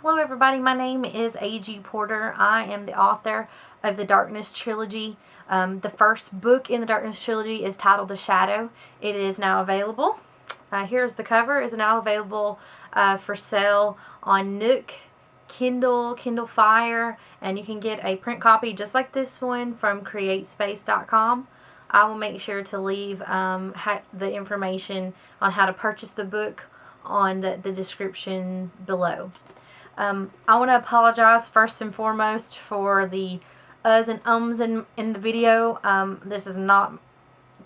Hello everybody, my name is A.G. Porter. I am the author of the Darkness Trilogy. The first book in the Darkness Trilogy is titled The Shadow. It is now available. Here's the cover. It is now available for sale on Nook, Kindle, Kindle Fire, and you can get a print copy just like this one from createspace.com. I will make sure to leave the information on how to purchase the book on the description below. I want to apologize first and foremost for the uhs and ums in the video. This is not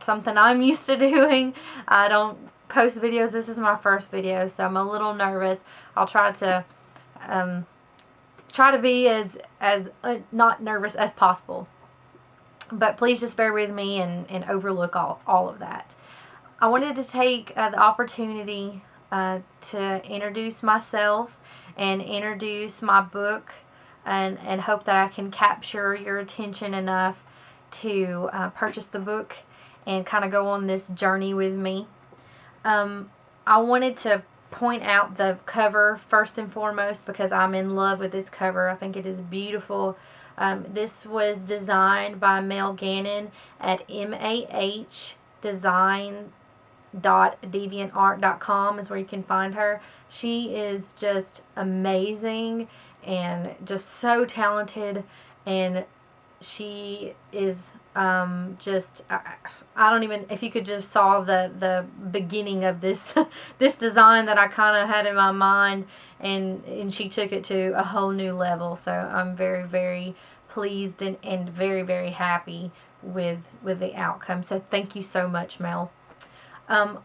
something I'm used to doing. I don't post videos. This is my first video, so I'm a little nervous. I'll try to be as not nervous as possible. But please just bear with me and overlook all of that. I wanted to take the opportunity to introduce myself and introduce my book and hope that I can capture your attention enough to purchase the book and kind of go on this journey with me. I wanted to point out the cover first and foremost because I'm in love with this cover. I think it is beautiful. This was designed by Mel Gannon at mahdesign.deviantart.com is where you can find her. She is just amazing and just so talented, and she is just I don't even, if you could just saw the beginning of this this design that I kind of had in my mind, and she took it to a whole new level. So I'm very, very pleased and very, very happy with the outcome. So thank you so much, Mel.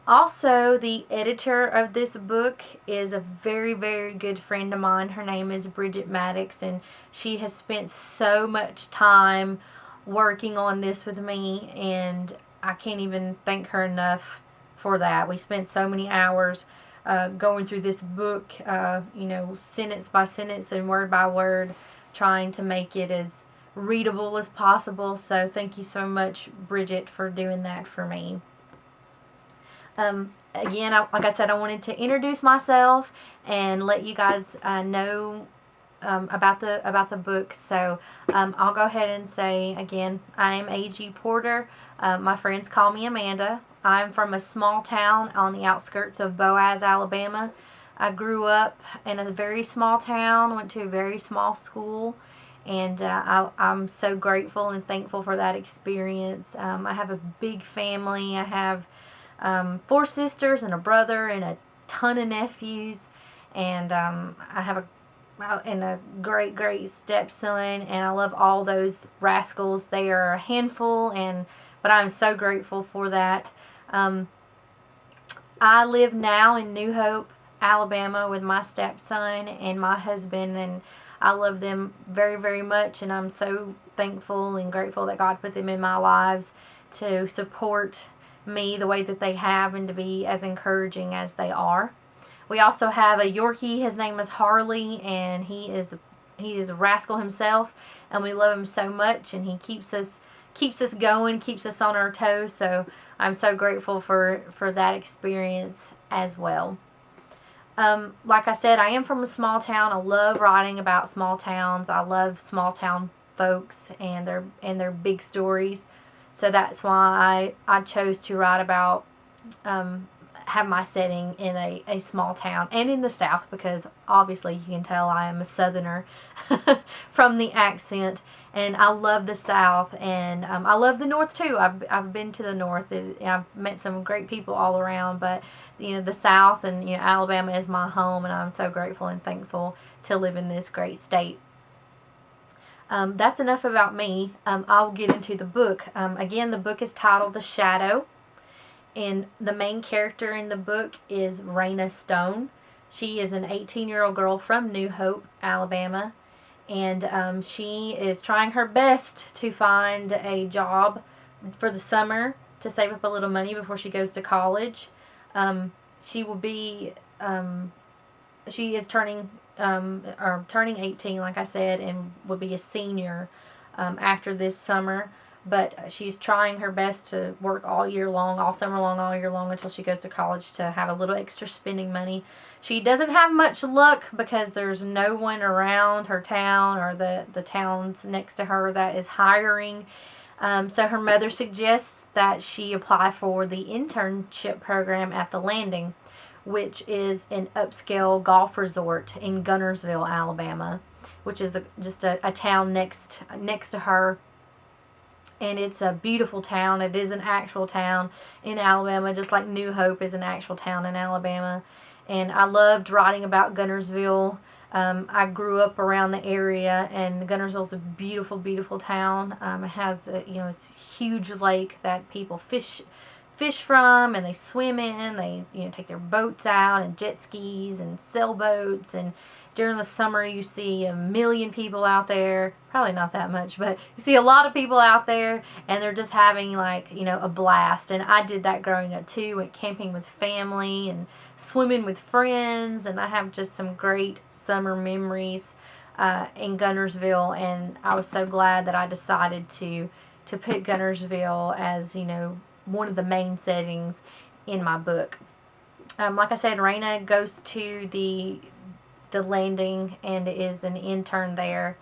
Also, the editor of this book is a very, very good friend of mine. Her name is Bridget Maddox, and she has spent so much time working on this with me, and I can't even thank her enough for that. We spent so many hours going through this book, sentence by sentence and word by word, trying to make it as readable as possible. So thank you so much, Bridget, for doing that for me. Again, like I said, I wanted to introduce myself and let you guys know about the book. So I'll go ahead and say again, I am A.G. Porter. My friends call me Amanda. I'm from a small town on the outskirts of Boaz, Alabama. I grew up in a very small town, went to a very small school, and I'm so grateful and thankful for that experience. I have a big family. I have 4 sisters and a brother and a ton of nephews, and I have a great stepson, and I love all those rascals. They are a handful, but I'm so grateful for that. I live now in New Hope, Alabama with my stepson and my husband, and I love them very, very much, and I'm so thankful and grateful that God put them in my lives to support me the way that they have and to be as encouraging as they are. We also have a Yorkie. His name is Harley, and he is a rascal himself, and we love him so much, and he keeps us going, keeps us on our toes. So I'm so grateful for that experience as well. Like I said, I am from a small town. I love writing about small towns. I love small town folks and their big stories. So that's why I chose to write about, have my setting in a small town and in the South, because obviously you can tell I am a Southerner from the accent, and I love the South, and I love the North too. I've been to the North. I've met some great people all around, but the South and Alabama is my home, and I'm so grateful and thankful to live in this great state. That's enough about me. I'll get into the book. Again, the book is titled The Shadow, and the main character in the book is Raina Stone. She is an 18-year-old girl from New Hope, Alabama, and she is trying her best to find a job for the summer to save up a little money before she goes to college. She is turning 18, like I said, and will be a senior after this summer. but she's trying her best to work all year long, all summer long, all year long, until she goes to college to have a little extra spending money. She doesn't have much luck because there's no one around her town or the towns next to her that is hiring. So her mother suggests that she apply for the internship program at the Landing, which is an upscale golf resort in Gunnersville, Alabama, which is just a town next to her. And it's a beautiful town. It is an actual town in Alabama, just like New Hope is an actual town in Alabama. And I loved writing about Gunnersville. I grew up around the area, and Gunnersville's a beautiful, beautiful town. It has, it's a huge lake that people fish from, and they swim in. They, take their boats out, and jet skis and sailboats, and during the summer you see 1 million people out there. Probably not that much, but you see a lot of people out there, and they're just having a blast. And I did that growing up too. Went camping with family and swimming with friends, and I have just some great summer memories in Gunnersville. And I was so glad that I decided to put Gunnersville as one of the main settings in my book. Like I said, Raina goes to the Landing and is an intern there.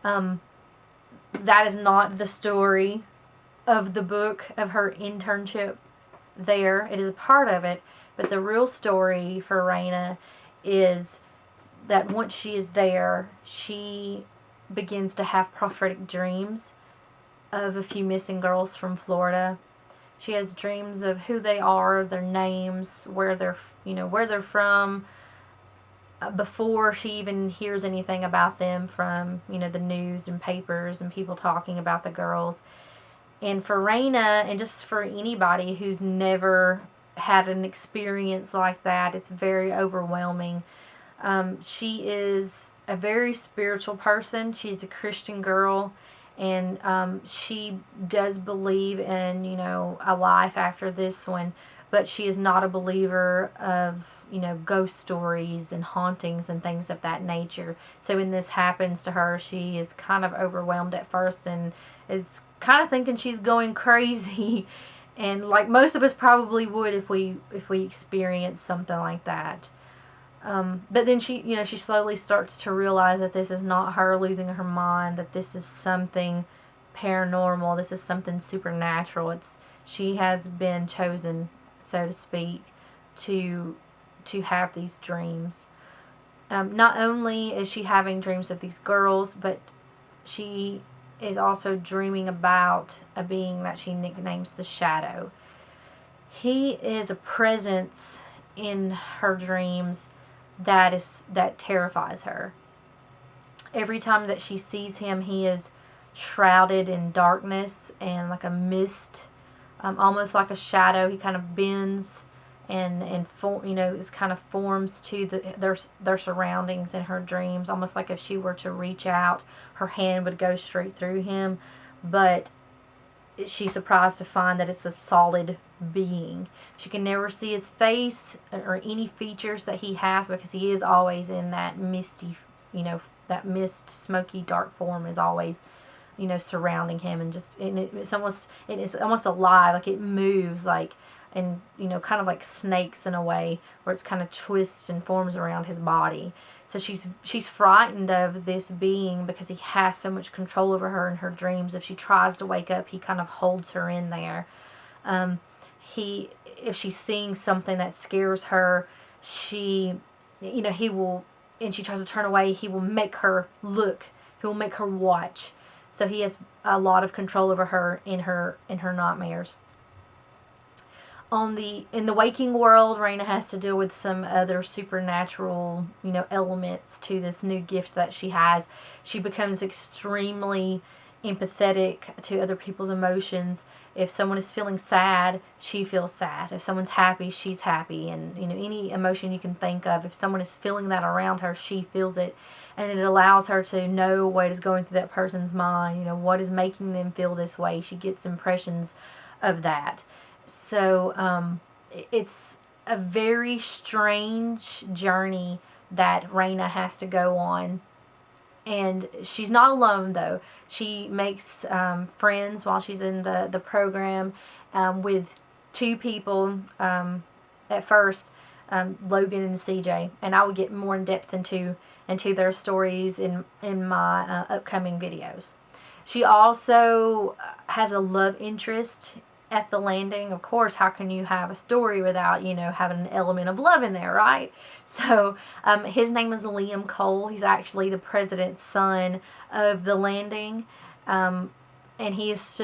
That is not the story of the book, of her internship there. It is a part of it, but the real story for Raina is that once she is there, she begins to have prophetic dreams of a few missing girls from Florida. She has dreams of who they are, their names, where they're from, before she even hears anything about them from, the news and papers and people talking about the girls. And for Raina, and just for anybody who's never had an experience like that, it's very overwhelming. She is a very spiritual person. She's a Christian girl, and she does believe in, a life after this one, but she is not a believer of, ghost stories and hauntings and things of that nature. So when this happens to her, she is kind of overwhelmed at first and is kind of thinking she's going crazy. And like most of us probably would if we experience something like that. But then she slowly starts to realize that this is not her losing her mind, that this is something paranormal, this is something supernatural. She has been chosen, so to speak, to have these dreams. Not only is she having dreams of these girls, but she is also dreaming about a being that she nicknames the Shadow. He is a presence in her dreams that terrifies her. Every time that she sees him, he is shrouded in darkness and like a mist, almost like a shadow. He kind of bends and is kind of forms to their surroundings in her dreams, almost like if she were to reach out, her hand would go straight through him. But she's surprised to find that it's a solid being. She can never see his face or any features that he has, because he is always in that misty, that mist, smoky, dark form is always, surrounding him, and it's almost alive, like it moves, and kind of like snakes in a way, where it's kind of twists and forms around his body. So she's frightened of this being because he has so much control over her in her dreams. If she tries to wake up, he kind of holds her in there. If she's seeing something that scares her, he will, and she tries to turn away, he will make her look. He will make her watch. So he has a lot of control over her in her nightmares. In the waking world, Raina has to deal with some other supernatural, elements to this new gift that she has. She becomes extremely empathetic to other people's emotions. If someone is feeling sad, she feels sad. If someone's happy, she's happy. And, any emotion you can think of, if someone is feeling that around her, she feels it. And it allows her to know what is going through that person's mind, what is making them feel this way. She gets impressions of that. So it's a very strange journey that Raina has to go on And she's not alone, though. She makes friends while she's in the program with two people at first, Logan and CJ. And I will get more in depth into their stories in my upcoming videos. She also has a love interest at the landing. Of course, how can you have a story without, having an element of love in there, right? So his name is Liam Cole. He's actually the president's son of the landing. And he's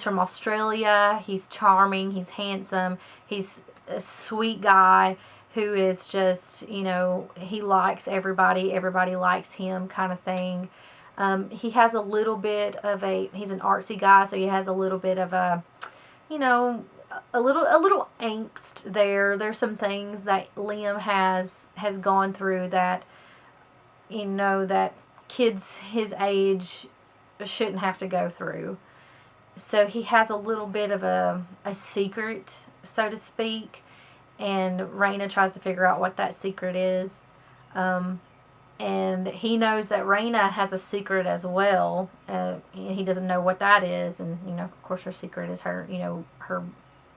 from Australia. He's charming. He's handsome. He's a sweet guy who is just, he likes everybody. Everybody likes him, kind of thing. He has a little bit of he's an artsy guy, so he has a little bit of a little angst there. There's some things that Liam has gone through that, that kids his age shouldn't have to go through. So he has a little bit of a secret, so to speak, and Raina tries to figure out what that secret is. And he knows that Raina has a secret as well. He doesn't know what that is. And, of course, her secret is her, her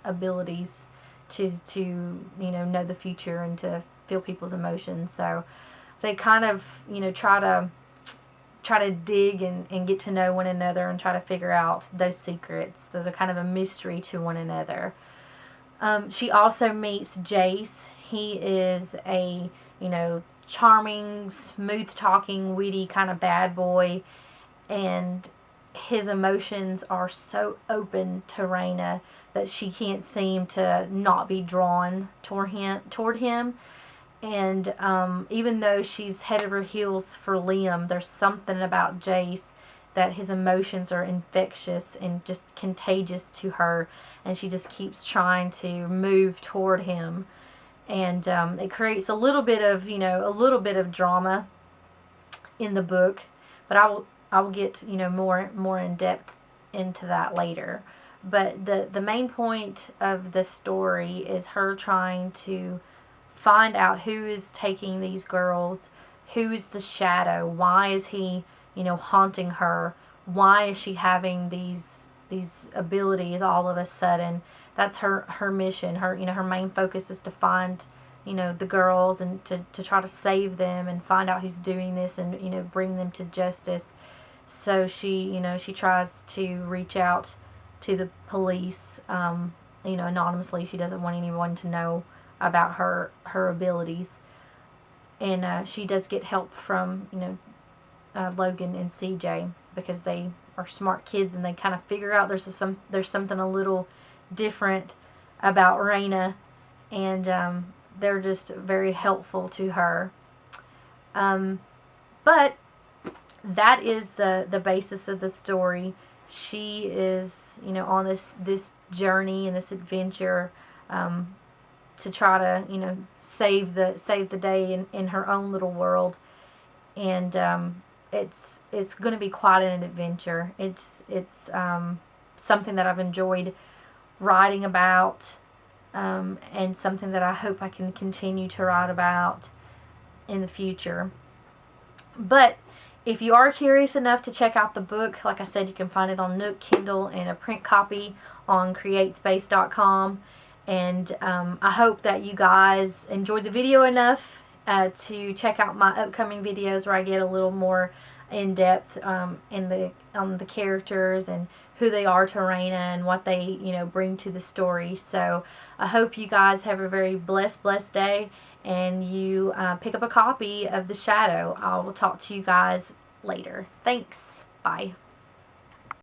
abilities to know the future and to feel people's emotions. So they kind of, try to dig and get to know one another and try to figure out those secrets. Those are kind of a mystery to one another. She also meets Jace. He is a, charming, smooth-talking, witty kind of bad boy, and his emotions are so open to Raina that she can't seem to not be drawn toward him. And even though she's head over heels for Liam, there's something about Jace that his emotions are infectious and just contagious to her, and she just keeps trying to move toward him. And it creates a little bit of drama in the book, but I will get more in depth into that later. But the main point of the story is her trying to find out who is taking these girls, who is the shadow, why is he haunting her, why is she having these abilities all of a sudden. That's her mission. Her main focus is to find, the girls and to try to save them and find out who's doing this and, bring them to justice. So she tries to reach out to the police, anonymously. She doesn't want anyone to know about her abilities. And she does get help from, Logan and CJ, because they are smart kids and they kind of figure out there's something a little different about Raina, and they're just very helpful to her. But that is the basis of the story. She is on this journey and this adventure to try to save the day in her own little world, and it's going to be quite an adventure. It's something that I've enjoyed writing about, and something that I hope I can continue to write about in the future. But if you are curious enough to check out the book, like I said, you can find it on Nook, Kindle, and a print copy on createspace.com. And I hope that you guys enjoyed the video enough to check out my upcoming videos where I get a little more in depth on the characters and who they are to Raina and what they bring to the story. So I hope you guys have a very blessed day, and you pick up a copy of The Shadow. I will talk to you guys later. Thanks. Bye.